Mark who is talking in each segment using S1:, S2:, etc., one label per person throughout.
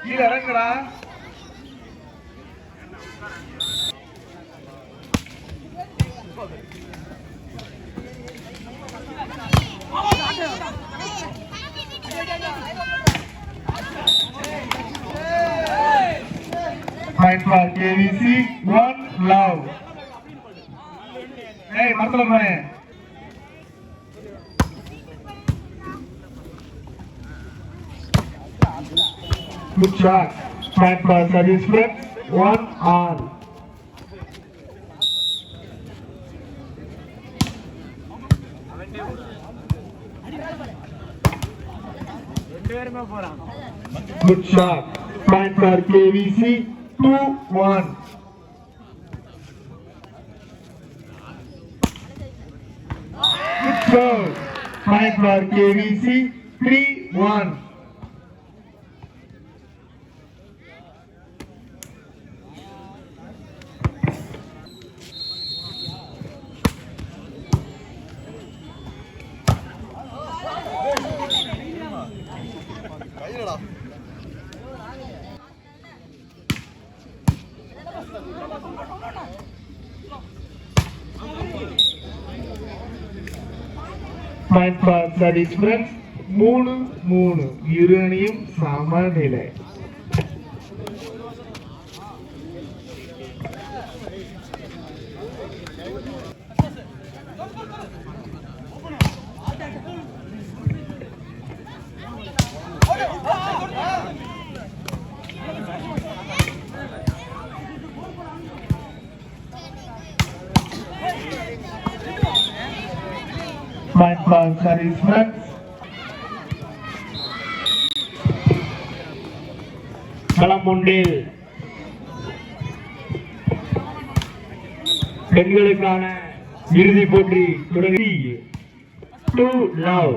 S1: கீழே இறங்குடா. Point for KVC, 1 love. Hey, மறந்துட போறேன். Good shot. Point for service front, 1 all. Good shot. Point for KVC, 2-1. Good shot. Point for KVC, 3-1. Point for service friends, 3-3. இரு அணியும் சமநிலை. Point for service friends. களம் ஒன்றில் பெண்களுக்கான இறுதிப் போட்டி தொடங்கி 2 love.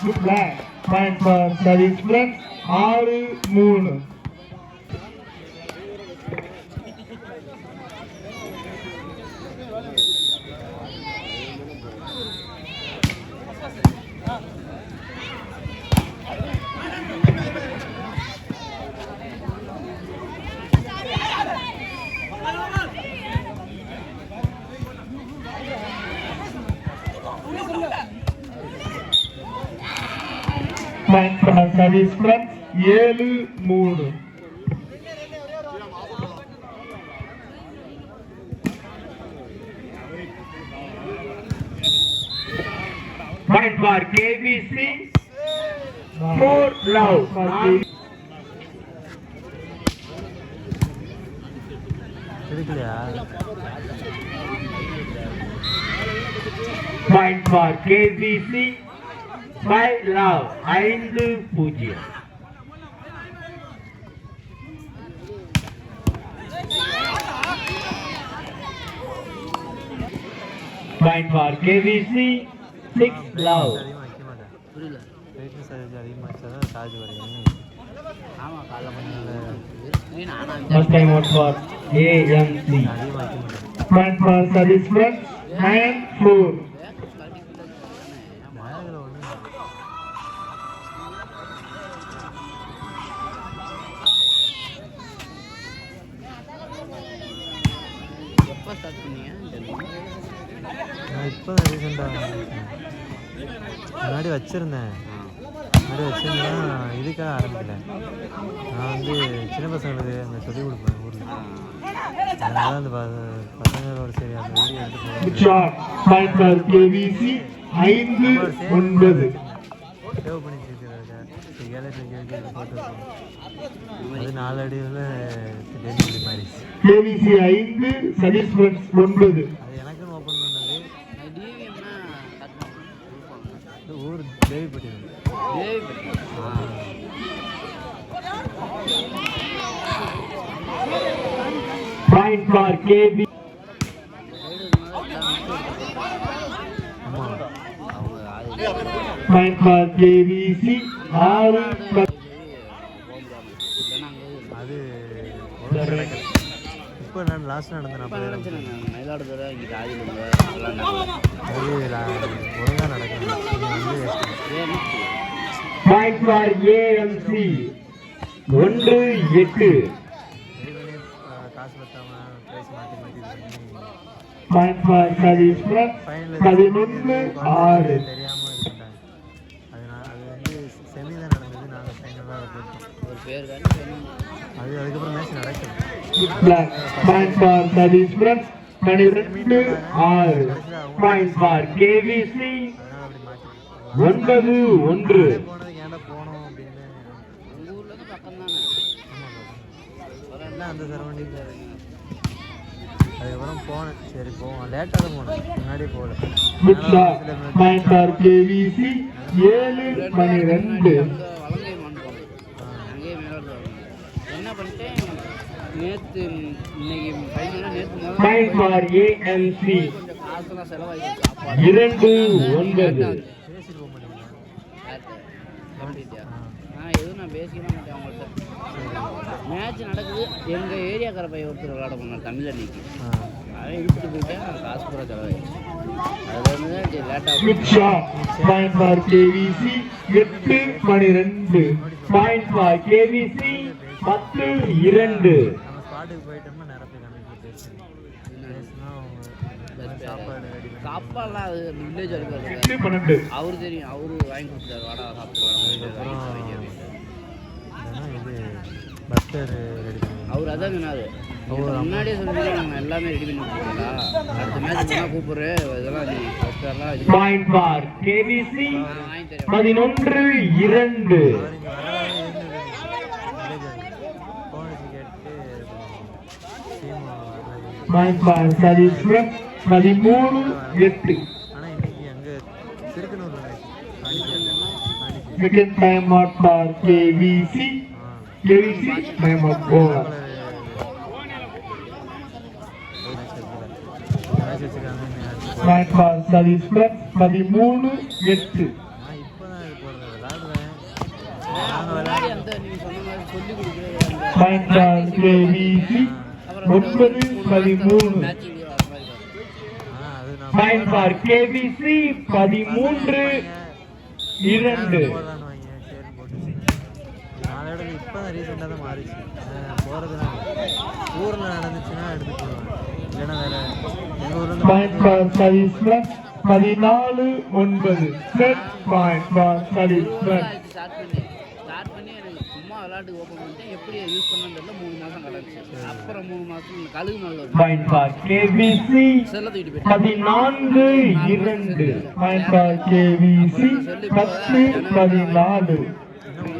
S1: Good luck. Point for service friends, 6-3. Point for service friends, 7-3. Point for KVC, 4 love. Point for KVC, 5 love. 5-0. Point for KVC, 6 love. First time out for AMC. Point for service friends, 9-4.
S2: இப்போ ரீசெண்டாக முன்னாடி வச்சுருந்தேன் இதுக்காக ஆரம்பிக்கல. நான் வந்து சின்ன பசங்களுக்கு அந்த சொல்லிக் கொடுப்பேன் ஊரில். அதனால அந்த பசங்களோட சரி அந்த வீடியோ
S1: எடுத்து
S2: சேவ் பண்ணி போட்டு அது 4 அடியில் டெலிவரி மாதிரி அது எனக்குன்னு ஓப்பன் பண்ணது ஊர் தேவிப்பட்டி.
S1: Point for KB. Point for KVC.
S2: அது இப்போ நான் லாஸ்ட் நடந்தேன் மயிலாடுதுறை இங்கே அது ஒழுங்காக நடக்கும்.
S1: Point for AMC. 1-8.
S2: காசு பத்தாம பிரைஸ் மாற்றி மாற்றி
S1: Point for Sadish Club. 11-6.
S2: தெரியாமல் இருந்துட்டாங்க. அது வந்து செமி தான் நடந்தது, நாங்கள் ஃபைனலாக போட்டோம். ஒரு பேர் தான் அதுக்கப்புறம் மேட்ச் நடக்கல.
S1: Point for Sadish Club. 12-6. Point for KVC. 9-1.
S2: போனதுக்கு ஏன்டா போனோம் அப்படின்னு. ஊரில் தான் பக்கம் தானே. ஆமாம், அந்த சரௌண்டிங்கில் இருக்கு. அதுக்கப்புறம் போனேன், சரி போவோம், லேட்டாக தான் போனேன், முன்னாடியே போகல.
S1: Point for KVC. 7-12.
S3: என்ன பண்ணிட்டேன் நேற்று, இன்னைக்கு
S1: Point for AMC.
S3: கொஞ்சம் காசுலாம் செலவாயிடுச்சு.
S1: 2-9.
S2: பேசிட்டு போக மாட்டேங்கிறேன்.
S3: எதுவும் நான் பேசிக்க மாட்டேன் அவங்கள்ட்ட. மேட்ச் நடக்குது, எங்கள் ஏரியாக்கார பையன் ஒருத்தர் விளையாட போனார் தமிழ் அன்னைக்கு. அவன் இழுத்துட்டு போயிட்டேன், காசு பூரா செலவாயிடுச்சு. அதில் வந்து லேட்டாக
S1: Good shot. Point for KVC. 8-12. Point for KVC. 10-2.
S2: நம்ம ஸ்பாட்டுக்கு போயிட்டோம்னா நேரம் போய் கம்மியாக பேசினா அவங்க சாப்பாடு ரெடி பண்ணி
S3: சாப்பாடுலாம் அது வில்லேஜ் வரைக்கும்
S1: 8-12.
S3: அவரு தெரியும், அவரு வாங்கி கொடுத்தாரு, வாடா சாப்பிட்டுக்கலாம்.
S2: அப்புறம் இது பட்டர் ரெடி பண்ணி
S3: அவர் அதான் சொன்னாரு, முன்னாடியே சொல்லி நாங்கள் எல்லாமே ரெடி பண்ணி கொடுத்துருக்கா, அடுத்த மேட்ச் நான் கூப்பிட்றேன், இதெல்லாம் நீ பட்டர்லாம் இது
S1: Point for KVC.
S3: வாங்கி தரேன்.
S1: 11-2.
S2: அவர் இங்கே வரவே இருந்தது போனது கேட்டு team
S1: Point for Sadish Club. 13-8.
S2: ஆனால் இன்னைக்கு அங்கே திருக்கனூரில் match Pondicherry.
S1: Second time out for KVC. KVC time out over.
S2: Match வச்சுருக்காங்க.
S1: Point for Sadish Club. 13-8.
S2: நான் இப்போ தான் இது போடுறது விளாடுவேன். நாங்கள்
S3: முன்னாடி
S2: விளையாடுவோம்.
S3: அந்த நீங்கள் சொன்ன மாதிரி சொல்லி கொடுக்குறது
S1: Point for KVC. 9-13.
S3: Match video அது மாதிரி வரும்.
S2: அது நான்
S1: Point for KVC. 13-2.
S2: போடலான்னு வாங்க சரி போட்டு நாளோட இப்போ தான் ரீசெண்டாக தான் மாறிச்சு. போகிறதுனா ஊரில் நடந்துச்சுன்னா எடுத்து போடுவேன், இல்லைன்னா வேறு எங்கள் ஊரில்
S1: Point for Sadish Club. 14-9. Set point for Sadish Club.
S3: Start பண்ணி எனக்கு சும்மா விளையாட்டுக்கு ஓப்பன் பண்ணிட்டேன், எப்படி யூஸ் பண்ணணும்னு 3 மாதம் கிடந்துச்சு. அப்புறம் 3 மாதம் இந்த கழுகு நல்ல ஒரு
S1: Point for KVC.
S3: செல்ல தூக்கிட்டு போயிட்டேன்.
S1: 14-2. Point for KVC. 10-14.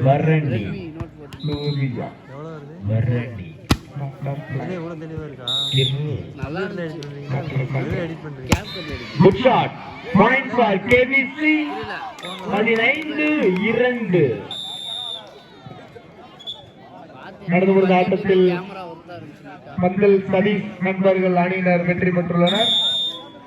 S1: Varandi.
S3: Redmi note போட்டு
S1: Luria.
S2: எவ்வளோ வருது?
S1: Varandi.
S2: இல்லை எவ்வளோ தெளிவாக இருக்கா?
S3: நல்லா
S2: வீட்டில்
S3: இருந்துச்சு.
S2: எடிட் பண்ணுறீங்களா? எடிட் பண்ணுறீங்க?
S3: கேப் கட் எடுக்கு
S1: Good shot. Point for KVC. 15-2. நடந்து முடிந்த ஆட்டத்தில்
S3: கேமரா ஒர்த்தா இருந்துச்சு.
S1: மந்தல் சதீஷ் நண்பர்கள் அணியினர் வெற்றி பெற்றுள்ளனர்.